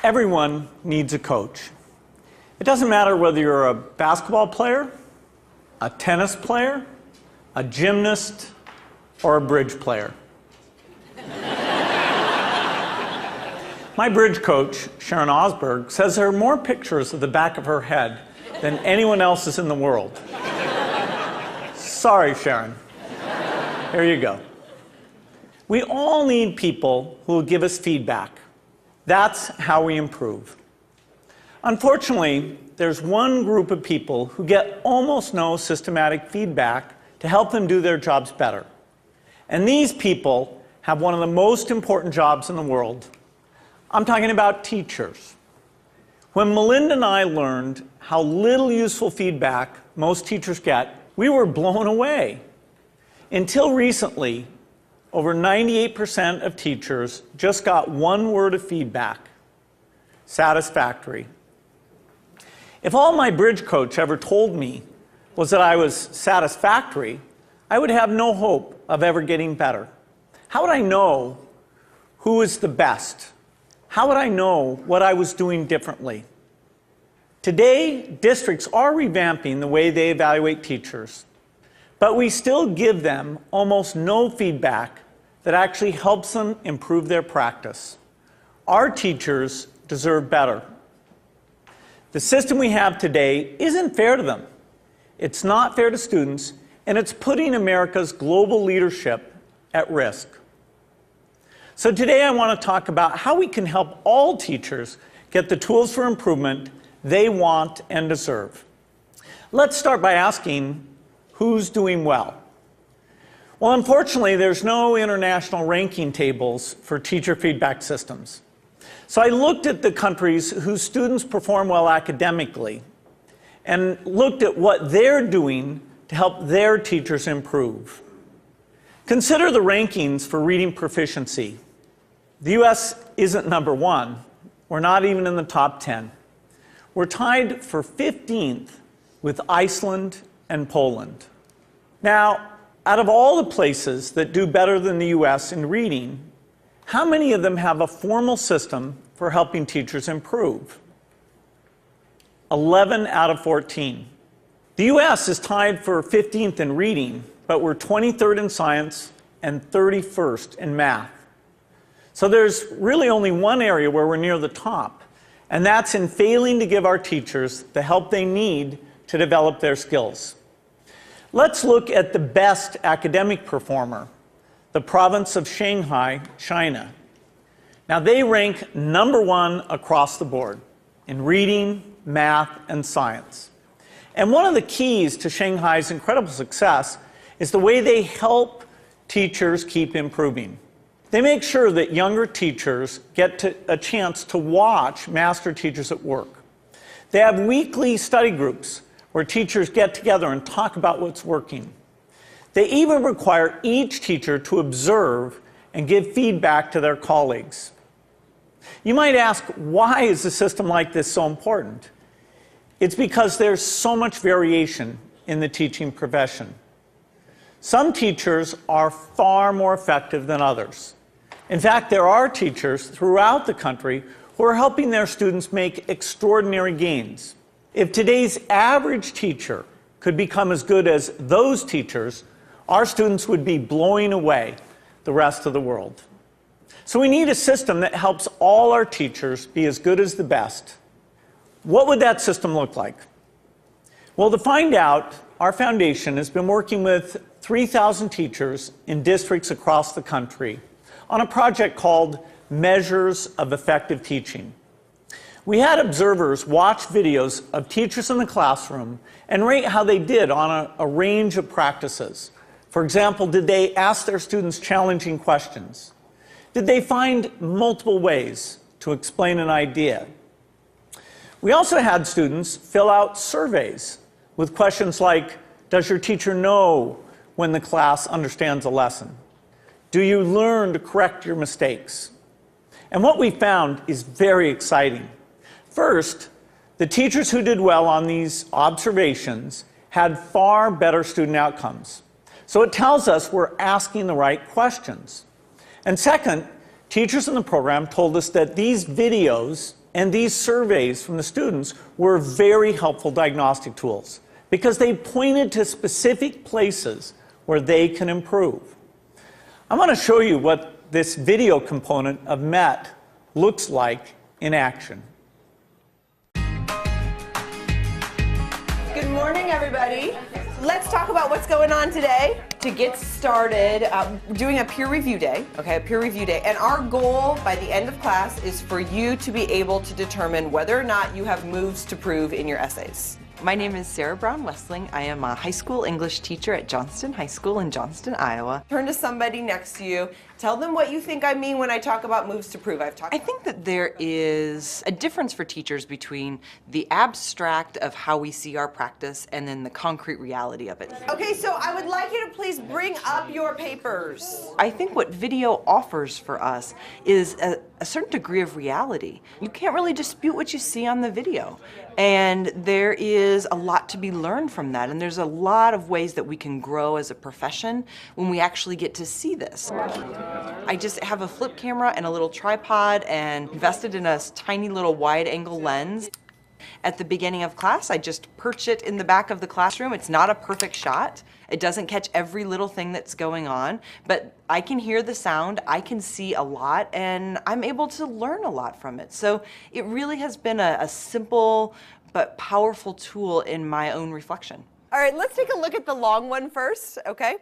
Everyone needs a coach. It doesn't matter whether you're a basketball player, a tennis player, a gymnast, or a bridge player. My bridge coach, Sharon Osberg, says there are more pictures of the back of her head than anyone else's in the world. Sorry, Sharon. Here you go. We all need people who will give us feedback. That's how we improve. Unfortunately, there's one group of people who get almost no systematic feedback to help them do their jobs better. And these people have one of the most important jobs in the world. I'm talking about teachers. When Melinda and I learned how little useful feedback most teachers get, we were blown away. Until recently, over 98% of teachers just got one word of feedback: satisfactory. If all my bridge coach ever told me was that I was satisfactory, I would have no hope of ever getting better. How would I know who was the best? How would I know what I was doing differently? Today, districts are revamping the way they evaluate teachers, but we still give them almost no feedback that actually helps them improve their practice. Our teachers deserve better. The system we have today isn't fair to them. It's not fair to students, and it's putting America's global leadership at risk. So today I want to talk about how we can help all teachers get the tools for improvement they want and deserve. Let's start by asking, who's doing well? Well, unfortunately, there's no international ranking tables for teacher feedback systems. So I looked at the countries whose students perform well academically and looked at what they're doing to help their teachers improve. Consider the rankings for reading proficiency. The US isn't number one. We're not even in the top 10. We're tied for 15th with Iceland and Poland. Now, out of all the places that do better than the US in reading, how many of them have a formal system for helping teachers improve? 11 out of 14. The US is tied for 15th in reading, but we're 23rd in science and 31st in math. So there's really only one area where we're near the top, and that's in failing to give our teachers the help they need to develop their skills. Let's look at the best academic performer, the province of Shanghai, China. Now, they rank number one across the board in reading, math, and science. And one of the keys to Shanghai's incredible success is the way they help teachers keep improving. They make sure that younger teachers get a chance to watch master teachers at work. They have weekly study groups where teachers get together and talk about what's working. They even require each teacher to observe and give feedback to their colleagues. You might ask, why is a system like this so important? It's because there's so much variation in the teaching profession. Some teachers are far more effective than others. In fact, there are teachers throughout the country who are helping their students make extraordinary gains. If today's average teacher could become as good as those teachers, our students would be blowing away the rest of the world. So we need a system that helps all our teachers be as good as the best. What would that system look like? Well, to find out, our foundation has been working with 3,000 teachers in districts across the country on a project called Measures of Effective Teaching. We had observers watch videos of teachers in the classroom and rate how they did on a range of practices. For example, did they ask their students challenging questions? Did they find multiple ways to explain an idea? We also had students fill out surveys with questions like, does your teacher know when the class understands a lesson? Do you learn to correct your mistakes? And what we found is very exciting. First, the teachers who did well on these observations had far better student outcomes. So it tells us we're asking the right questions. And second, teachers in the program told us that these videos And these surveys from the students were very helpful diagnostic tools because they pointed to specific places where they can improve. I'm going to show you what this video component of MET looks like in action. Good morning, everybody. Let's talk about what's going on today. To get started, we're doing a peer review day, okay, a peer review day. And our goal by the end of class is for you to be able to determine whether or not you have moves to prove in your essays. My name is Sarah Brown-Westling. I am a high school English teacher at Johnston High School in Johnston, Iowa. Turn to somebody next to you. Tell them what you think I mean when I talk about moves to prove. I think that there is a difference for teachers between the abstract of how we see our practice and then the concrete reality of it. Okay, so I would like you to please bring up your papers. I think what video offers for us is a certain degree of reality. You can't really dispute what you see on the video. And there is a lot to be learned from that. And there's a lot of ways that we can grow as a profession when we actually get to see this. I just have a flip camera and a little tripod and invested in a tiny little wide angle lens. At the beginning of class, I just perch it in the back of the classroom. It's not a perfect shot. It doesn't catch every little thing that's going on, but I can hear the sound, I can see a lot, and I'm able to learn a lot from it. So it really has been a simple but powerful tool in my own reflection. All right, let's take a look at the long one first, okay?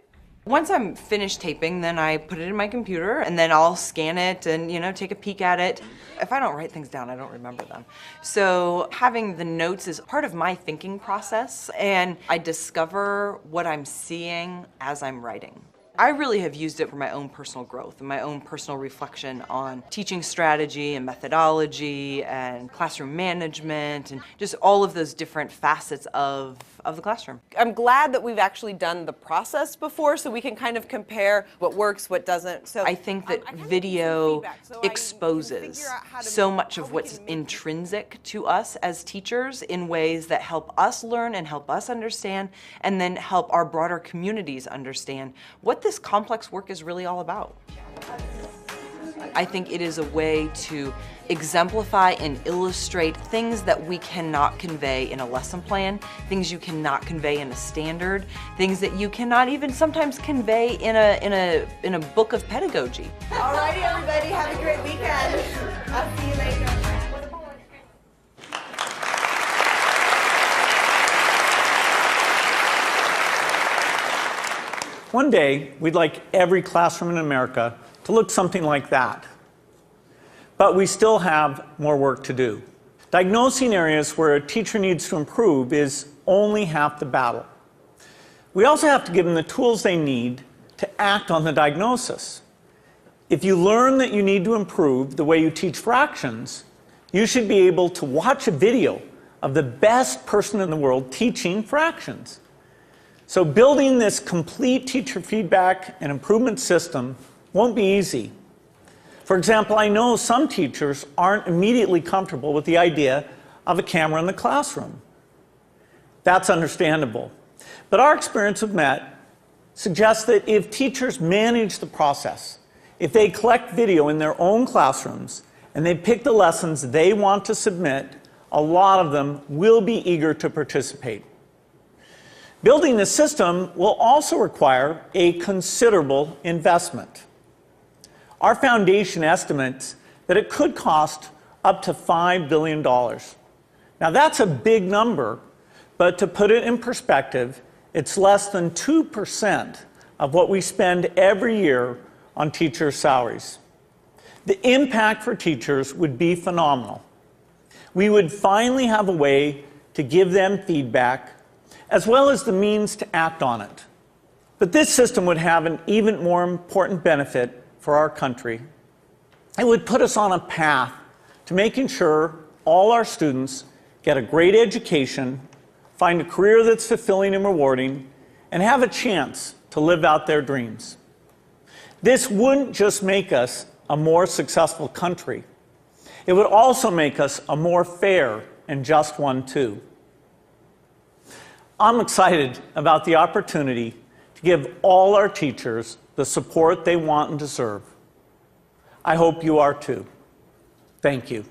Once I'm finished taping, then I put it in my computer and then I'll scan it and, take a peek at it. If I don't write things down, I don't remember them. So having the notes is part of my thinking process, and I discover what I'm seeing as I'm writing. I really have used it for my own personal growth and my own personal reflection on teaching strategy and methodology and classroom management and just all of those different facets of the classroom. I'm glad that we've actually done the process before so we can kind of compare what works, what doesn't. So I think that video exposes so much of what's intrinsic to us as teachers in ways that help us learn and help us understand, and then help our broader communities understand what this complex work is really all about. I think it is a way to exemplify and illustrate things that we cannot convey in a lesson plan, things you cannot convey in a standard, things that you cannot even sometimes convey in a book of pedagogy. All righty, everybody, have a great weekend. I'll see you later. One day, we'd like every classroom in America to look something like that. But we still have more work to do. Diagnosing areas where a teacher needs to improve is only half the battle. We also have to give them the tools they need to act on the diagnosis. If you learn that you need to improve the way you teach fractions, you should be able to watch a video of the best person in the world teaching fractions. So building this complete teacher feedback and improvement system won't be easy. For example, I know some teachers aren't immediately comfortable with the idea of a camera in the classroom. That's understandable. But our experience with MET suggests that if teachers manage the process, if they collect video in their own classrooms and they pick the lessons they want to submit, a lot of them will be eager to participate. Building the system will also require a considerable investment. Our foundation estimates that it could cost up to $5 billion. Now that's a big number, but to put it in perspective, it's less than 2% of what we spend every year on teachers' salaries. The impact for teachers would be phenomenal. We would finally have a way to give them feedback, as well as the means to act on it. But this system would have an even more important benefit for our country. It would put us on a path to making sure all our students get a great education, find a career that's fulfilling and rewarding, and have a chance to live out their dreams. This wouldn't just make us a more successful country. It would also make us a more fair and just one too. I'm excited about the opportunity to give all our teachers the support they want and deserve. I hope you are too. Thank you.